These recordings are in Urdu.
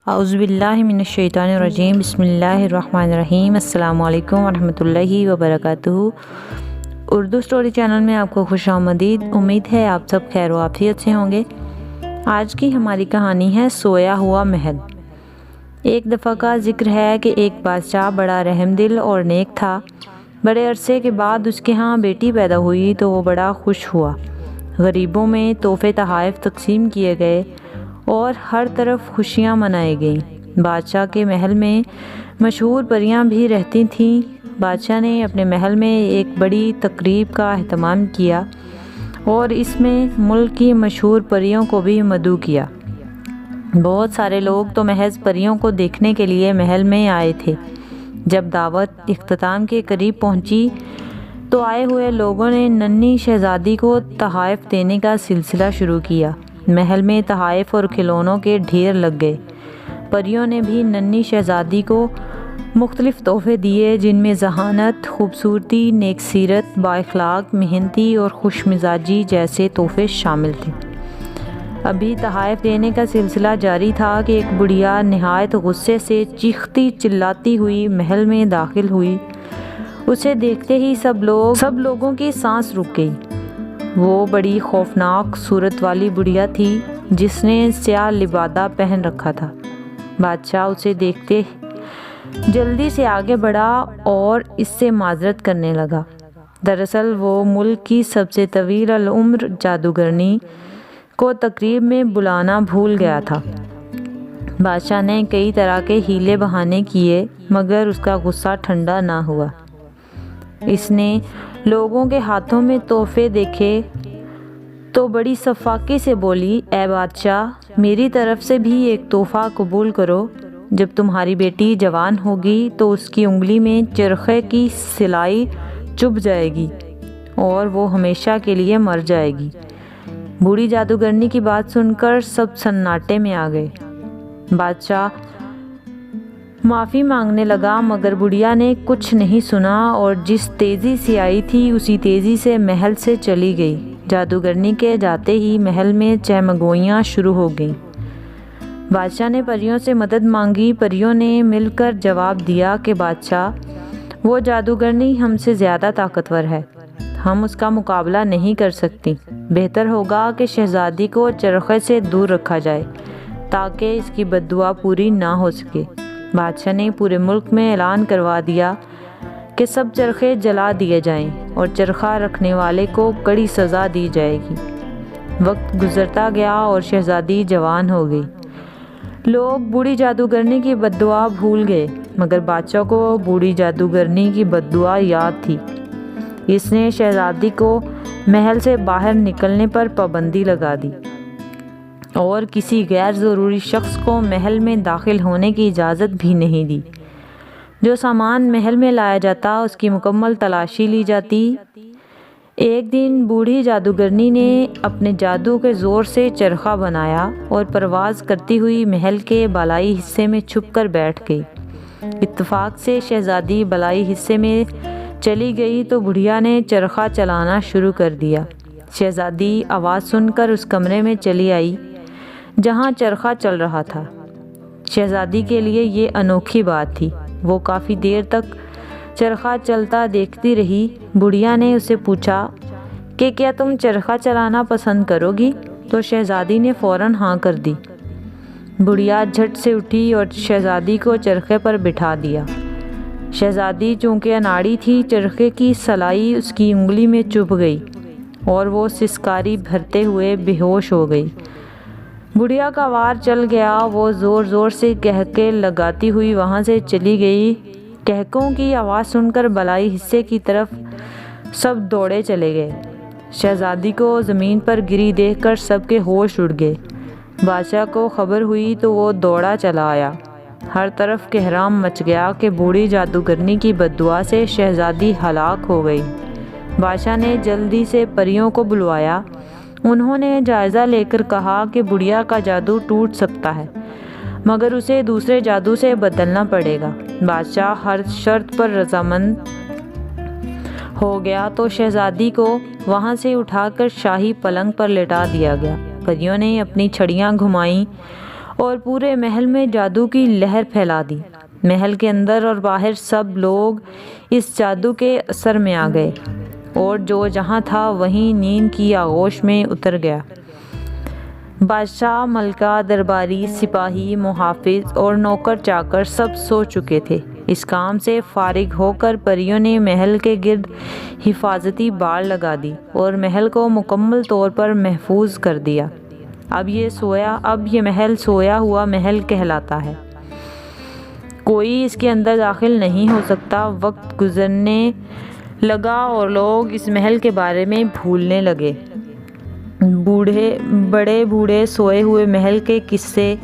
اعوذ باللہ من الشیطان الرجیم، بسم اللہ الرحمن الرحیم۔ السلام علیکم ورحمۃ اللہ وبرکاتہ۔ اردو سٹوری چینل میں آپ کو خوش آمدید۔ امید ہے آپ سب خیر و عافیت سے ہوں گے۔ آج کی ہماری کہانی ہے سویا ہوا محل۔ ایک دفعہ کا ذکر ہے کہ ایک بادشاہ بڑا رحم دل اور نیک تھا۔ بڑے عرصے کے بعد اس کے ہاں بیٹی پیدا ہوئی تو وہ بڑا خوش ہوا۔ غریبوں میں تحفے تحائف تقسیم کیے گئے اور ہر طرف خوشیاں منائی گئیں۔ بادشاہ کے محل میں مشہور پریاں بھی رہتی تھیں۔ بادشاہ نے اپنے محل میں ایک بڑی تقریب کا اہتمام کیا اور اس میں ملک کی مشہور پریوں کو بھی مدعو کیا۔ بہت سارے لوگ تو محض پریوں کو دیکھنے کے لیے محل میں آئے تھے۔ جب دعوت اختتام کے قریب پہنچی تو آئے ہوئے لوگوں نے ننھی شہزادی کو تحائف دینے کا سلسلہ شروع کیا۔ محل میں تحائف اور کھلونوں کے ڈھیر لگ گئے۔ پریوں نے بھی ننھی شہزادی کو مختلف تحفے دیے، جن میں ذہانت، خوبصورتی، نیک سیرت، بااخلاق، محنتی اور خوش مزاجی جیسے تحفے شامل تھے۔ ابھی تحائف دینے کا سلسلہ جاری تھا کہ ایک بڑھیا نہایت غصے سے چیختی چلاتی ہوئی محل میں داخل ہوئی۔ اسے دیکھتے ہی سب لوگوں کی سانس رک گئی۔ وہ بڑی خوفناک صورت والی بڑھیا تھی جس نے سیاہ لبادہ پہن رکھا تھا۔ بادشاہ اسے دیکھتے جلدی سے آگے بڑھا اور اس سے معذرت کرنے لگا۔ دراصل وہ ملک کی سب سے طویل العمر جادوگرنی کو تقریب میں بلانا بھول گیا تھا۔ بادشاہ نے کئی طرح کے ہیلے بہانے کیے مگر اس کا غصہ ٹھنڈا نہ ہوا۔ اس نے لوگوں کے ہاتھوں میں تحفے دیکھے تو بڑی صفاقی سے بولی، اے بادشاہ، میری طرف سے بھی ایک تحفہ قبول کرو۔ جب تمہاری بیٹی جوان ہوگی تو اس کی انگلی میں چرخے کی سلائی چبھ جائے گی اور وہ ہمیشہ کے لیے مر جائے گی۔ بوڑھی جادوگرنی کی بات سن کر سب سناٹے میں آ گئے۔ بادشاہ معافی مانگنے لگا مگر بڑھیا نے کچھ نہیں سنا اور جس تیزی سے آئی تھی اسی تیزی سے محل سے چلی گئی۔ جادوگرنی کے جاتے ہی محل میں چہمگوئیاں شروع ہو گئیں۔ بادشاہ نے پریوں سے مدد مانگی۔ پریوں نے مل کر جواب دیا کہ بادشاہ، وہ جادوگرنی ہم سے زیادہ طاقتور ہے، ہم اس کا مقابلہ نہیں کر سکتی۔ بہتر ہوگا کہ شہزادی کو چرخے سے دور رکھا جائے تاکہ اس کی بد دعا پوری نہ ہو سکے۔ بادشاہ نے پورے ملک میں اعلان کروا دیا کہ سب چرخے جلا دیے جائیں اور چرخہ رکھنے والے کو کڑی سزا دی جائے گی۔ وقت گزرتا گیا اور شہزادی جوان ہو گئی۔ لوگ بوڑھی جادوگرنی کی بد دعا بھول گئے مگر بادشاہ کو بوڑھی جادوگرنی کی بد دعا یاد تھی۔ اس نے شہزادی کو محل سے باہر نکلنے پر پابندی لگا دی اور کسی غیر ضروری شخص کو محل میں داخل ہونے کی اجازت بھی نہیں دی۔ جو سامان محل میں لایا جاتا اس کی مکمل تلاشی لی جاتی۔ ایک دن بوڑھی جادوگرنی نے اپنے جادو کے زور سے چرخہ بنایا اور پرواز کرتی ہوئی محل کے بالائی حصے میں چھپ کر بیٹھ گئی۔ اتفاق سے شہزادی بالائی حصے میں چلی گئی تو بڑھیا نے چرخہ چلانا شروع کر دیا۔ شہزادی آواز سن کر اس کمرے میں چلی آئی جہاں چرخہ چل رہا تھا۔ شہزادی کے لیے یہ انوکھی بات تھی۔ وہ کافی دیر تک چرخہ چلتا دیکھتی رہی۔ بڑھیا نے اسے پوچھا کہ کیا تم چرخہ چلانا پسند کرو گی؟ تو شہزادی نے فوراً ہاں کر دی۔ بڑھیا جھٹ سے اٹھی اور شہزادی کو چرخے پر بٹھا دیا۔ شہزادی چونکہ اناڑی تھی، چرخے کی سلائی اس کی انگلی میں چبھ گئی اور وہ سسکاری بھرتے ہوئے بے ہوش ہو گئی۔ بڑھیا کا وار چل گیا۔ وہ زور زور سے قہقہے لگاتی ہوئی وہاں سے چلی گئی۔ قہقہوں کی آواز سن کر بالائی حصے کی طرف سب دوڑے چلے گئے۔ شہزادی کو زمین پر گری دیکھ کر سب کے ہوش اڑ گئے۔ بادشاہ کو خبر ہوئی تو وہ دوڑا چلا آیا۔ ہر طرف کہرام مچ گیا کہ بوڑھی جادوگرنی کی بد دعا سے شہزادی ہلاک ہو گئی۔ بادشاہ نے جلدی سے پریوں کو بلوایا۔ انہوں نے جائزہ لے کر کہا کہ بڑھیا کا جادو ٹوٹ سکتا ہے مگر اسے دوسرے جادو سے بدلنا پڑے گا۔ بادشاہ ہر شرط پر رضامند ہو گیا تو شہزادی کو وہاں سے اٹھا کر شاہی پلنگ پر لٹا دیا گیا۔ پریوں نے اپنی چھڑیاں گھمائیں اور پورے محل میں جادو کی لہر پھیلا دی۔ محل کے اندر اور باہر سب لوگ اس جادو کے اثر میں آ گئے اور جو جہاں تھا وہیں نیند کی آغوش میں اتر گیا۔ بادشاہ، ملکہ، درباری، سپاہی، محافظ اور نوکر چاکر سب سو چکے تھے۔ اس کام سے فارغ ہو کر پریوں نے محل کے گرد حفاظتی باڑ لگا دی اور محل کو مکمل طور پر محفوظ کر دیا۔ اب یہ محل سویا ہوا محل کہلاتا ہے۔ کوئی اس کے اندر داخل نہیں ہو سکتا۔ وقت گزرنے لگا اور لوگ اس محل کے بارے میں بھولنے لگے۔ بڑے بوڑھے سوئے ہوئے محل کے قصے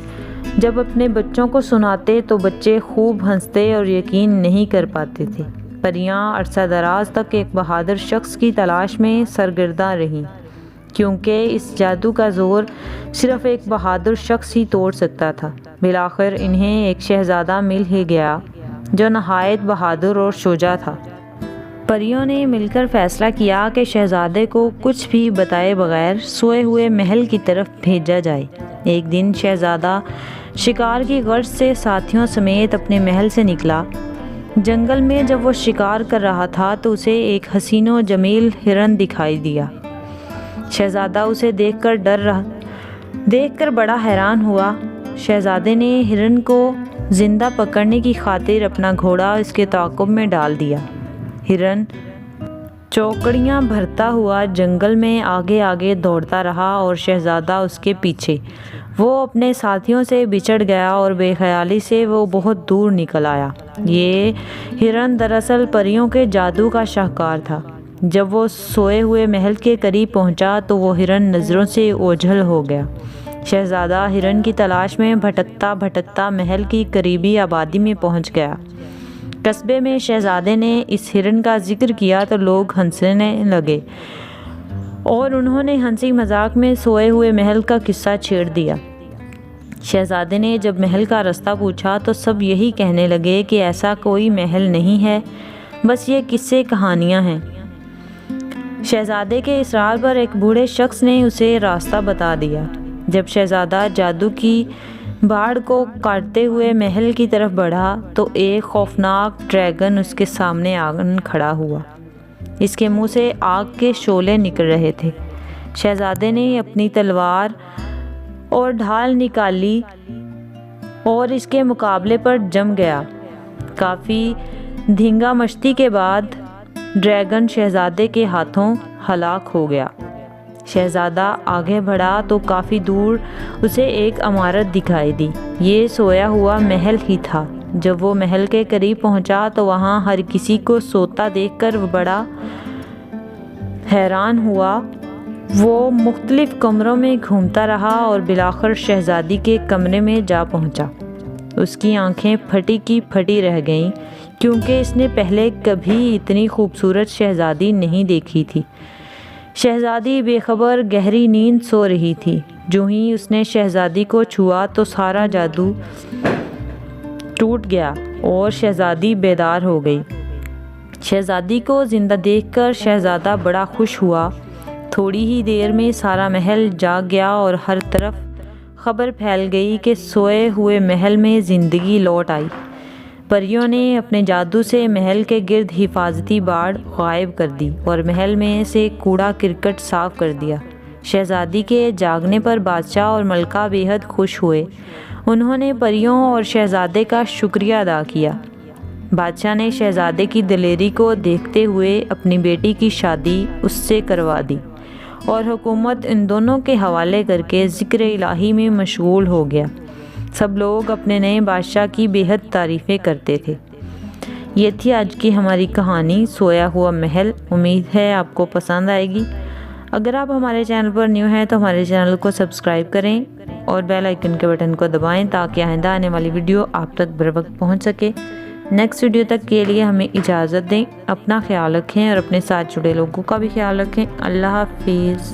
جب اپنے بچوں کو سناتے تو بچے خوب ہنستے اور یقین نہیں کر پاتے تھے۔ پریاں عرصہ دراز تک ایک بہادر شخص کی تلاش میں سرگرداں رہیں، کیونکہ اس جادو کا زور صرف ایک بہادر شخص ہی توڑ سکتا تھا۔ بالآخر انہیں ایک شہزادہ مل ہی گیا جو نہایت بہادر اور شجاع تھا۔ پریوں نے مل کر فیصلہ کیا کہ شہزادے کو کچھ بھی بتائے بغیر سوئے ہوئے محل کی طرف بھیجا جائے۔ ایک دن شہزادہ شکار کی غرض سے ساتھیوں سمیت اپنے محل سے نکلا۔ جنگل میں جب وہ شکار کر رہا تھا تو اسے ایک حسین و جمیل ہرن دکھائی دیا۔ شہزادہ اسے دیکھ کر بڑا حیران ہوا۔ شہزادے نے ہرن کو زندہ پکڑنے کی خاطر اپنا گھوڑا اس کے تعاقب میں ڈال دیا۔ ہرن چوکڑیاں بھرتا ہوا جنگل میں آگے آگے دوڑتا رہا اور شہزادہ اس کے پیچھے۔ وہ اپنے ساتھیوں سے بچھڑ گیا اور بے خیالی سے وہ بہت دور نکل آیا۔ یہ ہرن دراصل پریوں کے جادو کا شاہکار تھا۔ جب وہ سوئے ہوئے محل کے قریب پہنچا تو وہ ہرن نظروں سے اوجھل ہو گیا۔ شہزادہ ہرن کی تلاش میں بھٹکتا بھٹکتا محل کی قریبی آبادی میں پہنچ گیا۔ قصبے میں شہزادے نے اس ہرن کا ذکر کیا تو لوگ ہنسنے لگے اور انہوں نے ہنسی مذاق میں سوئے ہوئے محل کا قصہ چھیڑ دیا۔ شہزادے نے جب محل کا راستہ پوچھا تو سب یہی کہنے لگے کہ ایسا کوئی محل نہیں ہے، بس یہ قصے کہانیاں ہیں۔ شہزادے کے اصرار پر ایک بوڑھے شخص نے اسے راستہ بتا دیا۔ جب شہزادہ جادو کی باڑ کو کاٹتے ہوئے محل کی طرف بڑھا تو ایک خوفناک ڈریگن اس کے سامنے آن کھڑا ہوا۔ اس کے منہ سے آگ کے شعلے نکل رہے تھے۔ شہزادے نے اپنی تلوار اور ڈھال نکالی اور اس کے مقابلے پر جم گیا۔ کافی دھینگا مشتی کے بعد ڈریگن شہزادے کے ہاتھوں ہلاک ہو گیا۔ شہزادہ آگے بڑھا تو کافی دور اسے ایک عمارت دکھائی دی۔ یہ سویا ہوا محل ہی تھا۔ جب وہ محل کے قریب پہنچا تو وہاں ہر کسی کو سوتا دیکھ کر وہ بڑا حیران ہوا۔ وہ مختلف کمروں میں گھومتا رہا اور بالآخر شہزادی کے کمرے میں جا پہنچا۔ اس کی آنکھیں پھٹی کی پھٹی رہ گئیں، کیونکہ اس نے پہلے کبھی اتنی خوبصورت شہزادی نہیں دیکھی تھی۔ شہزادی بے خبر گہری نیند سو رہی تھی۔ جو ہی اس نے شہزادی کو چھوا تو سارا جادو ٹوٹ گیا اور شہزادی بیدار ہو گئی۔ شہزادی کو زندہ دیکھ کر شہزادہ بڑا خوش ہوا۔ تھوڑی ہی دیر میں سارا محل جاگ گیا اور ہر طرف خبر پھیل گئی کہ سوئے ہوئے محل میں زندگی لوٹ آئی۔ پریوں نے اپنے جادو سے محل کے گرد حفاظتی باڑ غائب کر دی اور محل میں سے کوڑا کرکٹ صاف کر دیا۔ شہزادی کے جاگنے پر بادشاہ اور ملکہ بے حد خوش ہوئے۔ انہوں نے پریوں اور شہزادے کا شکریہ ادا کیا۔ بادشاہ نے شہزادے کی دلیری کو دیکھتے ہوئے اپنی بیٹی کی شادی اس سے کروا دی اور حکومت ان دونوں کے حوالے کر کے ذکر الہی میں مشغول ہو گیا۔ سب لوگ اپنے نئے بادشاہ کی بے حد تعریفیں کرتے تھے۔ یہ تھی آج کی ہماری کہانی سویا ہوا محل۔ امید ہے آپ کو پسند آئے گی۔ اگر آپ ہمارے چینل پر نیو ہیں تو ہمارے چینل کو سبسکرائب کریں اور بیل آئیکن کے بٹن کو دبائیں تاکہ آئندہ آنے والی ویڈیو آپ تک بر وقت پہنچ سکے۔ نیکسٹ ویڈیو تک کے لیے ہمیں اجازت دیں۔ اپنا خیال رکھیں اور اپنے ساتھ جڑے لوگوں کا بھی خیال رکھیں۔ اللہ حافظ۔